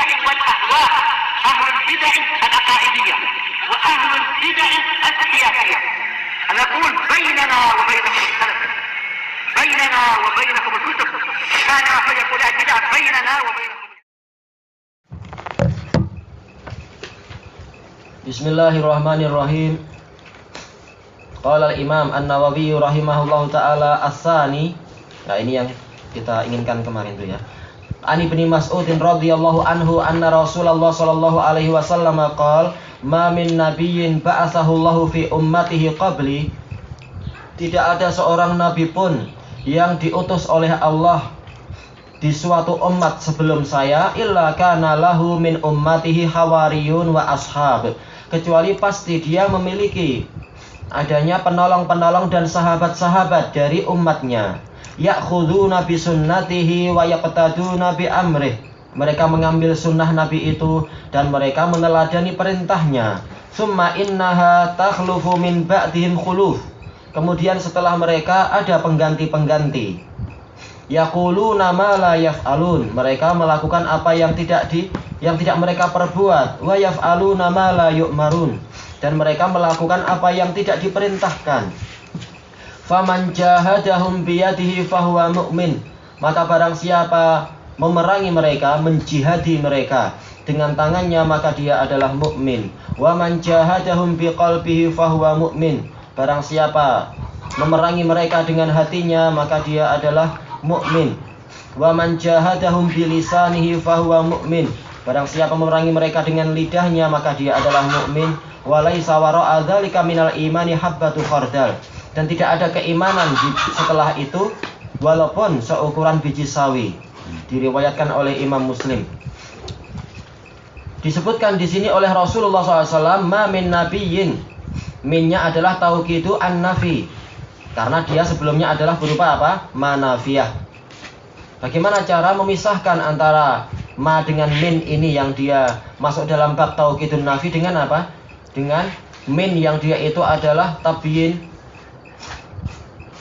البدع والأهواء، أهل البدع العقائدية وأهل البدع السياسية. نقول بيننا وبينكم السلف، بيننا وبينكم الكتب، كان فيقول البدع بيننا وبينكم. Bismillahirrahmanirrahim. Qala al-Imam An-Nawawi rahimahullahu taala as-sani. Nah, ini yang kita inginkan kemarin tuh ya. Ani bin Mas'udin radhiyallahu anhu anna Rasulullah sallallahu alaihi wasallam qala ma min nabiyyin ba'athahu Allahu fi ummatihi qabli. Tidak ada seorang nabi pun yang diutus oleh Allah di suatu umat sebelum saya illa kana lahu min ummatihi hawariyun wa ashab, kecuali pasti dia memiliki adanya penolong-penolong dan sahabat-sahabat dari umatnya. Ya'khuduna bi sunnatihi wa yaqtaduna bi amrih, mereka mengambil sunnah Nabi itu dan mereka meneladani perintahnya. Summa innaha takhlufu min ba'dihim khuluf, kemudian setelah mereka ada pengganti-pengganti. Yaquluna ma la yaf'alun, mereka melakukan apa yang tidak mereka perbuat. Wa yaf'aluna ma la yu'marun, dan mereka melakukan apa yang tidak diperintahkan. Faman jahadahum biyadihi fahuwa mu'min, maka barang siapa memerangi mereka, menjihadi mereka dengan tangannya, maka dia adalah mukmin. Wa man jahadahum biqalbihi fahuwa mu'min, barang siapa memerangi mereka dengan hatinya, maka dia adalah mukmin. Wa man jahadahum bilisanihi fahuwa mu'min, barang siapa memerangi mereka dengan lidahnya, maka dia adalah mukmin. Wa laisa wara'a dzalika minal imani habbatu khardal, dan tidak ada keimanan setelah itu walaupun seukuran biji sawi. Diriwayatkan oleh Imam Muslim. Disebutkan di sini oleh Rasulullah SAW, ma min nabiyyin, minnya adalah tauqidu an-nafi, karena dia sebelumnya adalah berupa apa? Manafiyah. Bagaimana cara memisahkan antara ma dengan min ini yang dia masuk dalam bab tauqidun nafi dengan apa? Dengan min yang dia itu adalah tabyin.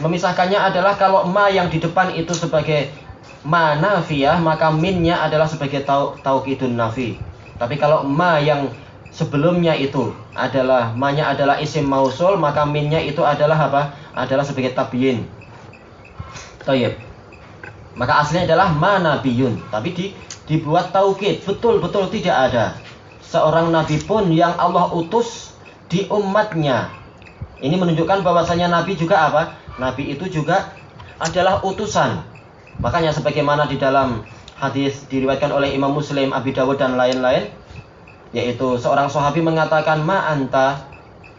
Memisahkannya adalah kalau ma yang di depan itu sebagai manafiyah, maka minnya adalah sebagai tauqidun nafi. Tapi kalau ma yang sebelumnya itu adalah ma-nya adalah isim mausul, maka minnya itu adalah apa? Adalah sebagai tabyin. Thayyib. Maka aslinya adalah manabiyun, tapi dibuat taukid. Betul-betul tidak ada seorang nabi pun yang Allah utus di umatnya. Ini menunjukkan bahwasanya nabi juga apa? Nabi itu juga adalah utusan. Makanya sebagaimana di dalam hadis diriwayatkan oleh Imam Muslim, Abi Dawud dan lain-lain, yaitu seorang sahabi mengatakan, ma anta,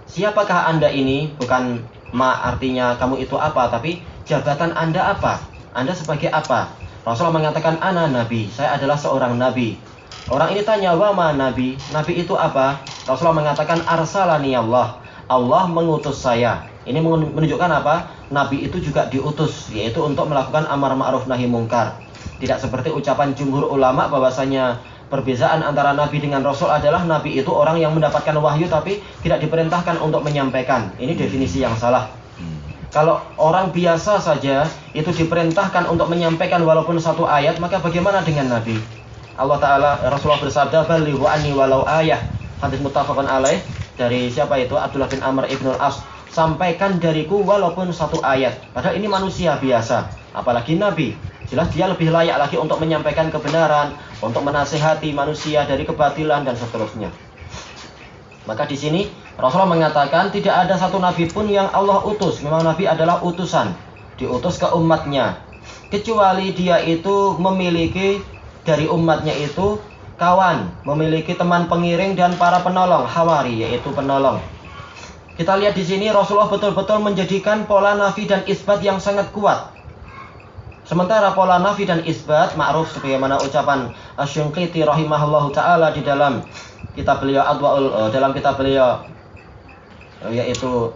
siapakah anda ini? Bukan ma artinya kamu itu apa, tapi jabatan anda apa? Anda sebagai apa? Rasulullah mengatakan, ana nabi, saya adalah seorang nabi. Orang ini tanya, wa ma nabi, nabi itu apa? Rasulullah mengatakan, arsalani Allah, Allah mengutus saya. Ini menunjukkan apa? Nabi itu juga diutus, yaitu untuk melakukan amar ma'ruf nahi mungkar. Tidak seperti ucapan jumhur ulama bahwasanya perbezaan antara nabi dengan rasul adalah nabi itu orang yang mendapatkan wahyu tapi tidak diperintahkan untuk menyampaikan. Ini definisi yang salah. Kalau orang biasa saja itu diperintahkan untuk menyampaikan walaupun satu ayat, maka bagaimana dengan nabi? Allah Ta'ala, Rasulullah bersabda, balighu anni walau ayah. Hadis muttafaqun alaih dari siapa itu? Abdullah bin Amr ibnul As. Sampaikan dariku walaupun satu ayat. Padahal ini manusia biasa, apalagi nabi. Jelas dia lebih layak lagi untuk menyampaikan kebenaran, untuk menasihati manusia dari kebatilan dan seterusnya. Maka di sini Rasulullah mengatakan tidak ada satu nabi pun yang Allah utus. Memang nabi adalah utusan, diutus ke umatnya, kecuali dia itu memiliki dari umatnya itu kawan, memiliki teman pengiring dan para penolong, hawari, yaitu penolong. Kita lihat di sini Rasulullah betul-betul menjadikan pola nafi dan isbat yang sangat kuat. Sementara pola nafi dan isbat ma'ruf sebagaimana ucapan Asy-Syinqiti rahimahullahu taala di dalam kitab beliau Adwaul, dalam kitab beliau yaitu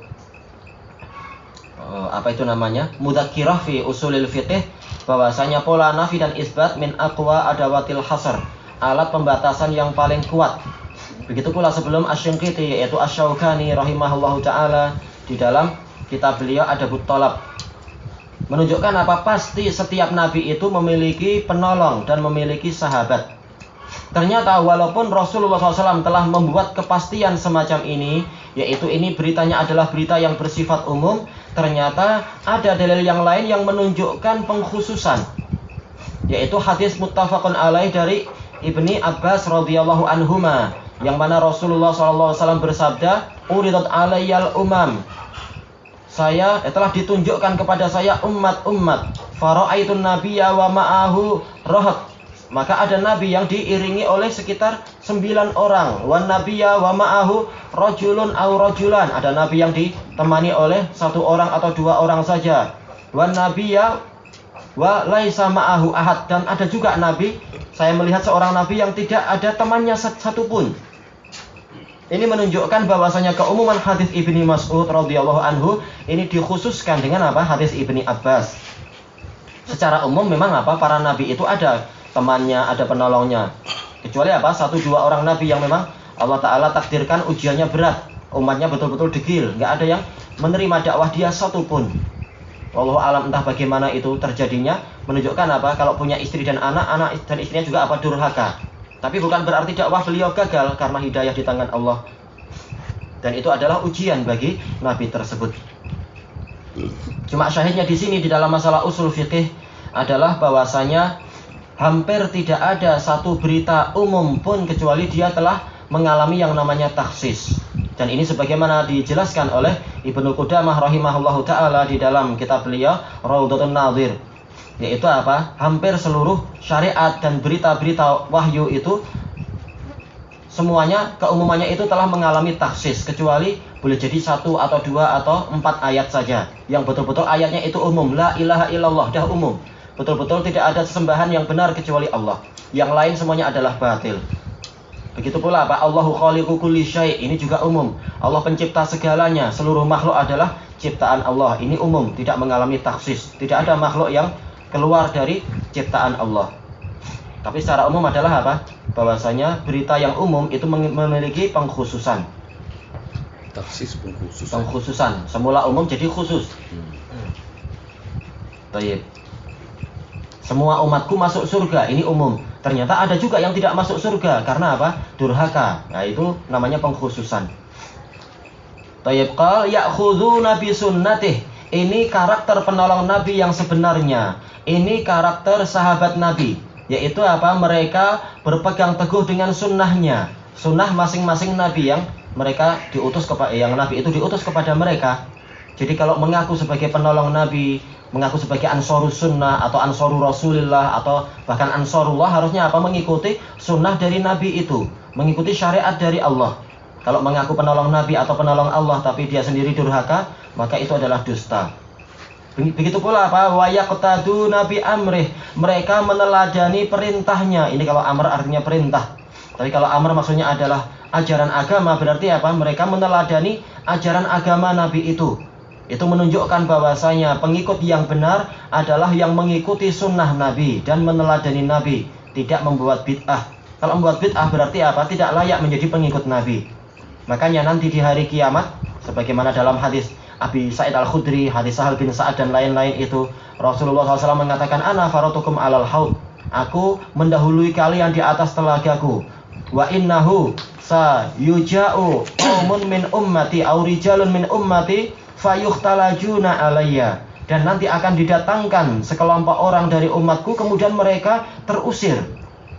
apa itu namanya? Mudzakkirah fi usulil fiqh, bahwasanya pola nafi dan isbat min aqwa adawatil hasr, alat pembatasan yang paling kuat. Begitu pula sebelum Asy-Syinqiti yaitu Asy-Syaukani rahimahullahu taala di dalam kitab beliau Adabut Thalab, menunjukkan apa? Pasti setiap nabi itu memiliki penolong dan memiliki sahabat. Ternyata walaupun Rasulullah SAW telah membuat kepastian semacam ini, yaitu ini beritanya adalah berita yang bersifat umum, ternyata ada dalil yang lain yang menunjukkan pengkhususan, yaitu hadis muttafaqun alaih dari Ibni Abbas radhiyallahu anhuma, yang mana Rasulullah SAW bersabda, uridat alayyal umam, telah ditunjukkan kepada saya umat-umat, fara'aitun nabiyya wa ma'ahu rahat, maka ada nabi yang diiringi oleh sekitar 9 orang, wan nabiyya wa ma'ahu rajulun aw rajulan, ada nabi yang ditemani oleh 1 orang atau 2 orang saja, wan nabiyya wa laisa ma'ahu ahad, dan ada juga nabi, saya melihat seorang nabi yang tidak ada temannya satupun. Ini menunjukkan bahwasanya keumuman hadis Ibni Mas'ud radhiyallahu anhu ini dikhususkan dengan apa? Hadis Ibni Abbas. Secara umum memang apa? Para nabi itu ada temannya, ada penolongnya. Kecuali apa? 1-2 orang nabi yang memang Allah Ta'ala takdirkan ujiannya berat, umatnya betul-betul degil, nggak ada yang menerima dakwah dia satupun. Wallahu alam, entah bagaimana itu terjadinya, menunjukkan apa? Kalau punya istri dan anak dan istrinya juga apa? Durhaka. Tapi bukan berarti dakwah beliau gagal, karena hidayah di tangan Allah. Dan itu adalah ujian bagi nabi tersebut. Cuma syahidnya di sini di dalam masalah usul fikih adalah bahwasanya hampir tidak ada satu berita umum pun kecuali dia telah mengalami yang namanya takhsis. Dan ini sebagaimana dijelaskan oleh Ibnu Qudamah rahimahullahu ta'ala di dalam kitab beliau Raudhatun Nadhir, yaitu apa? Hampir seluruh syariat dan berita-berita wahyu itu semuanya keumumannya itu telah mengalami takhsis, kecuali boleh jadi 1 atau 2 atau 4 ayat saja yang betul-betul ayatnya itu umum, la ilaha illallah, dah umum, betul-betul tidak ada sesembahan yang benar kecuali Allah, yang lain semuanya adalah batil. Begitu pula apa? Allahu khaliqu kulli syai', ini juga umum, Allah pencipta segalanya, seluruh makhluk adalah ciptaan Allah, ini umum, tidak mengalami takhsis, tidak ada makhluk yang keluar dari ciptaan Allah. Tapi secara umum adalah apa? Bahwasanya berita yang umum itu memiliki pengkhususan. Taksis pengkhususan. Pengkhususan. Semula umum jadi khusus. Baik. Semua umatku masuk surga, ini umum. Ternyata ada juga yang tidak masuk surga karena apa? Durhaka. Nah, itu namanya pengkhususan. Tayyib qal ya'khuduna bi sunnatih. Ini karakter penolong Nabi yang sebenarnya. Ini karakter sahabat Nabi, yaitu apa? Mereka berpegang teguh dengan sunnahnya, sunnah masing-masing Nabi yang mereka diutus kepada, yang Nabi itu diutus kepada mereka. Jadi kalau mengaku sebagai penolong Nabi, mengaku sebagai Ansarus Sunnah atau Ansarul Rasulillah atau bahkan Ansarullah, harusnya apa? Mengikuti sunnah dari Nabi itu, mengikuti syariat dari Allah. Kalau mengaku penolong Nabi atau penolong Allah tapi dia sendiri durhaka, maka itu adalah dusta. Begitu pula apa? Wa yaqtadu nabi amrih, mereka meneladani perintahnya. Ini kalau amr artinya perintah. Tapi kalau amr maksudnya adalah ajaran agama, berarti apa? Mereka meneladani ajaran agama Nabi itu. Itu menunjukkan bahwasanya pengikut yang benar adalah yang mengikuti sunnah Nabi dan meneladani Nabi, tidak membuat bid'ah. Kalau membuat bid'ah berarti apa? Tidak layak menjadi pengikut Nabi. Makanya nanti di hari kiamat, sebagaimana dalam hadis Abi Sa'id Al-Khudri, hadis Sahal bin Sa'ad dan lain-lain itu, Rasulullah SAW mengatakan, ana faratukum alal haud, aku mendahului kalian di atas telagaku. Wa innahu sayuja'u qaumun min ummati aw rijalun min ummati fayukhtalajuna alayya, dan nanti akan didatangkan sekelompok orang dari umatku, kemudian mereka terusir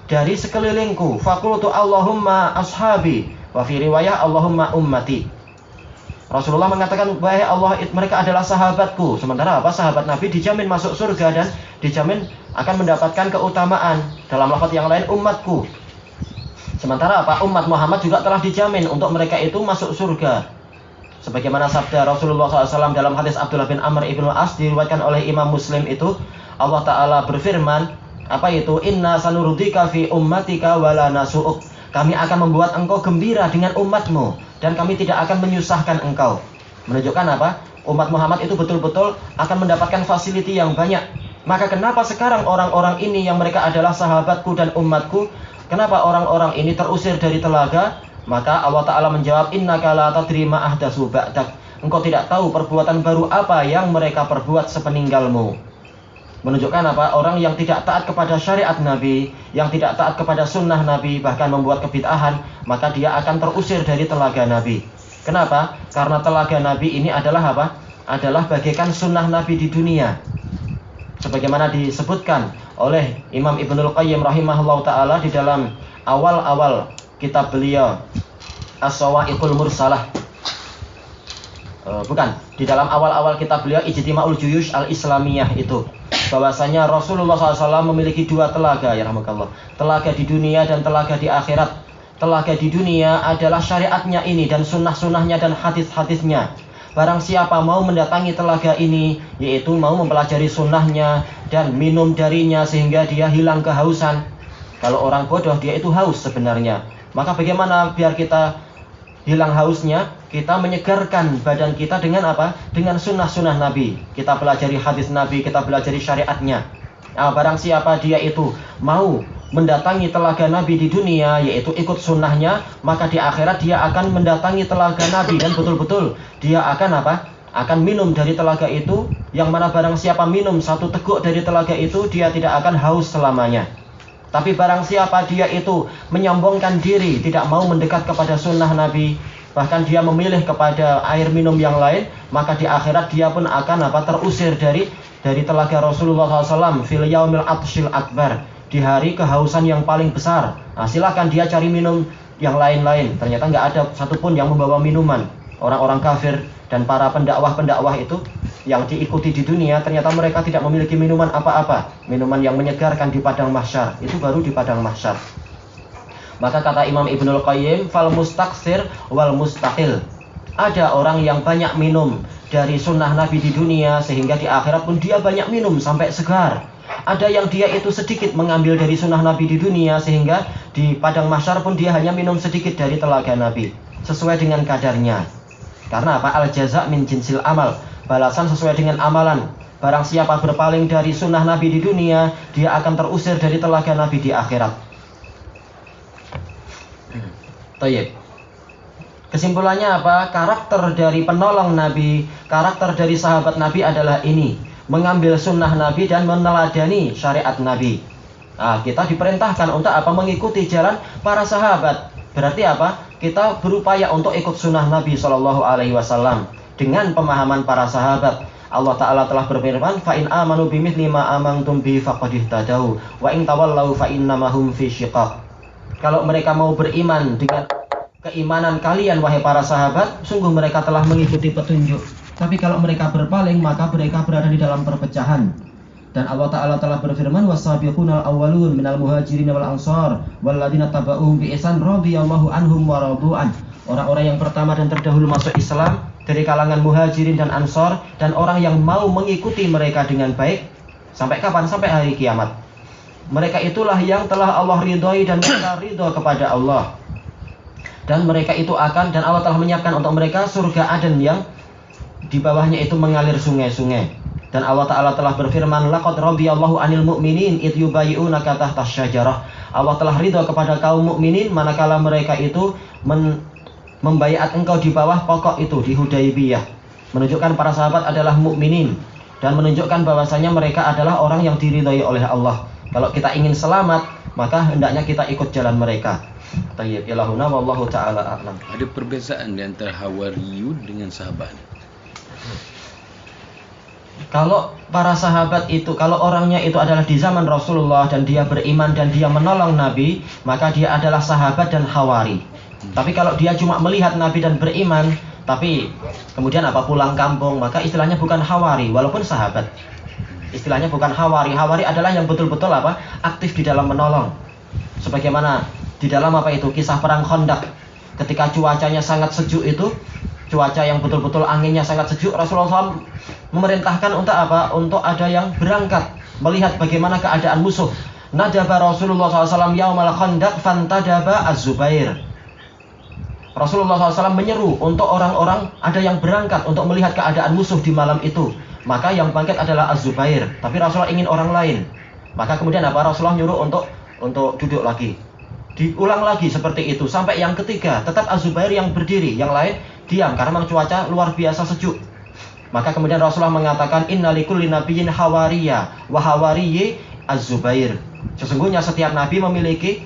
dari sekelilingku. Faqultu Allahumma ashabi, wa fi riwayah Allahumma ummati. Rasulullah mengatakan, wahai Allah, mereka adalah sahabatku. Sementara apa? Sahabat Nabi dijamin masuk surga dan dijamin akan mendapatkan keutamaan. Dalam lafaz yang lain, umatku. Sementara apa? Umat Muhammad juga telah dijamin untuk mereka itu masuk surga. Sebagaimana sabda Rasulullah SAW dalam hadis Abdullah bin Amr ibn As, diriwayatkan oleh Imam Muslim itu, Allah Ta'ala berfirman, apa itu? Inna sanurdika fi ummatika wala nasu'uk. Kami akan membuat engkau gembira dengan umatmu, dan kami tidak akan menyusahkan engkau. Menunjukkan apa? Umat Muhammad itu betul-betul akan mendapatkan fasiliti yang banyak. Maka kenapa sekarang orang-orang ini yang mereka adalah sahabatku dan umatku, kenapa orang-orang ini terusir dari telaga? Maka Allah Ta'ala menjawab, innaka la tadri ma ahdatsu ba'dak. Engkau tidak tahu perbuatan baru apa yang mereka perbuat sepeninggalmu. Menunjukkan apa? Orang yang tidak taat kepada syariat Nabi, yang tidak taat kepada sunnah Nabi, bahkan membuat kebid'ahan, maka dia akan terusir dari telaga Nabi. Kenapa? Karena telaga Nabi ini adalah apa? Adalah bagaikan sunnah Nabi di dunia. Sebagaimana disebutkan oleh Imam Ibnul Qayyim rahimahullah ta'ala di dalam awal-awal kitab beliau As-Sawa'iqul Mursalah. Di dalam awal-awal kitab beliau Ijtima'ul Juyush Al-Islamiyah itu, bahwasanya Rasulullah SAW memiliki dua telaga, ya rahmatullah. Telaga di dunia dan telaga di akhirat. Telaga di dunia adalah syariatnya ini dan sunnah-sunnahnya dan hadis-hadisnya. Barang siapa mau mendatangi telaga ini, yaitu mau mempelajari sunnahnya dan minum darinya sehingga dia hilang kehausan. Kalau orang bodoh, dia itu haus sebenarnya. Maka bagaimana biar kita hilang hausnya? Kita menyegarkan badan kita dengan apa? Dengan sunnah-sunnah Nabi. Kita pelajari hadis Nabi, kita pelajari syariatnya. Nah, barang siapa dia itu mau mendatangi telaga Nabi di dunia, yaitu ikut sunnahnya, maka di akhirat dia akan mendatangi telaga Nabi dan betul-betul dia akan apa? Akan minum dari telaga itu, yang mana barang siapa minum satu teguk dari telaga itu, dia tidak akan haus selamanya. Tapi barang siapa dia itu menyombongkan diri, tidak mau mendekat kepada sunnah Nabi, bahkan dia memilih kepada air minum yang lain, maka di akhirat dia pun akan apa? Terusir dari telaga Rasulullah SAW fil yaumil atshil akbar, di hari kehausan yang paling besar. Nah, silakan dia cari minum yang lain-lain. Ternyata nggak ada satupun yang membawa minuman. Orang-orang kafir dan para pendakwah-pendakwah itu yang diikuti di dunia, ternyata mereka tidak memiliki minuman apa-apa. Minuman yang menyegarkan di padang mahsyar, itu baru di padang mahsyar. Maka kata Imam Ibnul Qayyim, fal mustaksir wal mustaqil. Ada orang yang banyak minum dari sunnah Nabi di dunia, sehingga di akhirat pun dia banyak minum sampai segar. Ada yang dia itu sedikit mengambil dari sunnah Nabi di dunia, sehingga di padang mahsyar pun dia hanya minum sedikit dari telaga Nabi, sesuai dengan kadarnya. Karena apa? Al jaza min jinsil amal, balasan sesuai dengan amalan. Barang siapa berpaling dari sunnah Nabi di dunia, dia akan terusir dari telaga Nabi di akhirat. Tayyib. Kesimpulannya apa? Karakter dari penolong Nabi, karakter dari sahabat Nabi adalah ini: mengambil sunnah Nabi dan meneladani syariat Nabi. Nah, kita diperintahkan untuk apa? Mengikuti jalan para sahabat. Berarti apa? Kita berupaya untuk ikut sunnah Nabi SAW dengan pemahaman para sahabat. Allah Ta'ala telah berfirman, fa in amanu bimithli ma amantum bi faqad ihtadaw wa in tawallaw fa innamahum fi syiqaq. Kalau mereka mau beriman dengan keimanan kalian, wahai para sahabat, sungguh mereka telah mengikuti petunjuk. Tapi kalau mereka berpaling, maka mereka berada di dalam perpecahan. Dan Allah Ta'ala telah berfirman, wasabiqunal awwalun minal muhajirin wal ansar walladzina tabauhum bi ihsan radhiyallahu anhum wa radu'an. Orang-orang yang pertama dan terdahulu masuk Islam dari kalangan muhajirin dan ansar, dan orang yang mau mengikuti mereka dengan baik sampai kapan? Sampai hari kiamat. Mereka itulah yang telah Allah ridhoi dan mereka ridho kepada Allah. Dan mereka itu akan, dan Allah telah menyiapkan untuk mereka surga Aden yang di bawahnya itu mengalir sungai-sungai. Dan Allah Ta'ala telah berfirman, laqad radhiyallahu 'anil mu'minin id yubayyi'unaka tahta syajarah. Allah telah ridho kepada kaum mukminin manakala mereka itu membaiat engkau di bawah pokok itu di Hudaybiyah. Menunjukkan para sahabat adalah mukminin dan menunjukkan bahwasanya mereka adalah orang yang diridhoi oleh Allah. Kalau kita ingin selamat, maka hendaknya kita ikut jalan mereka. Tayyib ilahuna wallahu ta'ala a'lam. Ada perbezaan di antara Hawariyun dengan sahabat. Kalau para sahabat itu, kalau orangnya itu adalah di zaman Rasulullah dan dia beriman dan dia menolong Nabi, maka dia adalah sahabat dan hawari. Tapi kalau dia cuma melihat Nabi dan beriman, tapi kemudian apa pulang kampung, maka istilahnya bukan hawari, walaupun sahabat. Istilahnya bukan hawari. Hawari adalah yang betul-betul apa? Aktif di dalam menolong. Sebagaimana di dalam apa itu kisah perang Khandaq, ketika cuacanya sangat sejuk itu, cuaca yang betul-betul anginnya sangat sejuk, Rasulullah SAW memerintahkan untuk apa? Untuk ada yang berangkat melihat bagaimana keadaan musuh. Nadaba Rasulullah SAW yaumal Khandaq fantadaba Az-Zubair. Rasulullah SAW menyeru untuk orang-orang ada yang berangkat untuk melihat keadaan musuh di malam itu. Maka yang bangkit adalah Az-Zubair. Tapi Rasulullah ingin orang lain. Maka kemudian apa? Rasulullah nyuruh untuk duduk lagi. Diulang lagi seperti itu sampai yang ketiga tetap Az-Zubair yang berdiri, yang lain diam karena memang cuaca luar biasa sejuk. Maka kemudian Rasulullah mengatakan innalikulli nabiyyin hawariya wa hawariyi Az-Zubair. Sesungguhnya setiap nabi memiliki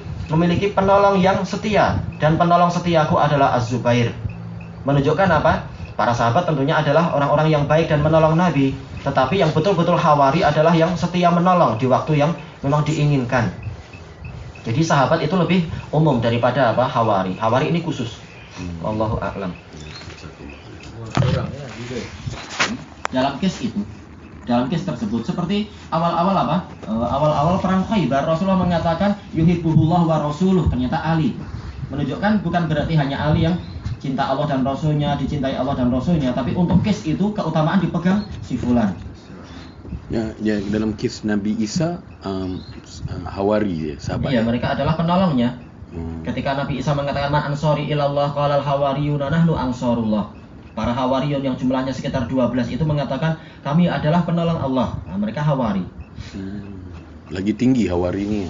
penolong yang setia, dan penolong setiaku adalah Az-Zubair. Menunjukkan apa? Para sahabat tentunya adalah orang-orang yang baik dan menolong nabi, tetapi yang betul-betul hawari adalah yang setia menolong di waktu yang memang diinginkan. Jadi sahabat itu lebih umum daripada apa? Hawari. Hawari ini khusus. Wallahu a'lam. Dalam kes tersebut seperti awal-awal apa? Awal-awal perang Khaybar, Rasulullah mengatakan yuhibbullah wa rasuluh, ternyata Ali. Menunjukkan bukan berarti hanya Ali yang cinta Allah dan Rasulnya, dicintai Allah dan Rasulnya, tapi untuk kes itu keutamaan dipegang si fulan. Ya, dalam kisah Nabi Isa Hawari ya, sahabat. Iya, mereka adalah penolongnya. Ketika Nabi Isa mengatakan man ansori ilallah qalal hawariyuna nahnu ansarullah. Para hawariyun yang jumlahnya sekitar 12 itu mengatakan kami adalah penolong Allah. Nah, mereka hawari. Lagi tinggi Hawari ini.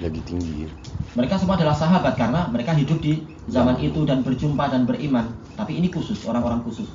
Lagi tinggi. Mereka semua adalah sahabat karena mereka hidup di zaman itu dan berjumpa dan beriman. Tapi ini khusus, orang-orang khusus.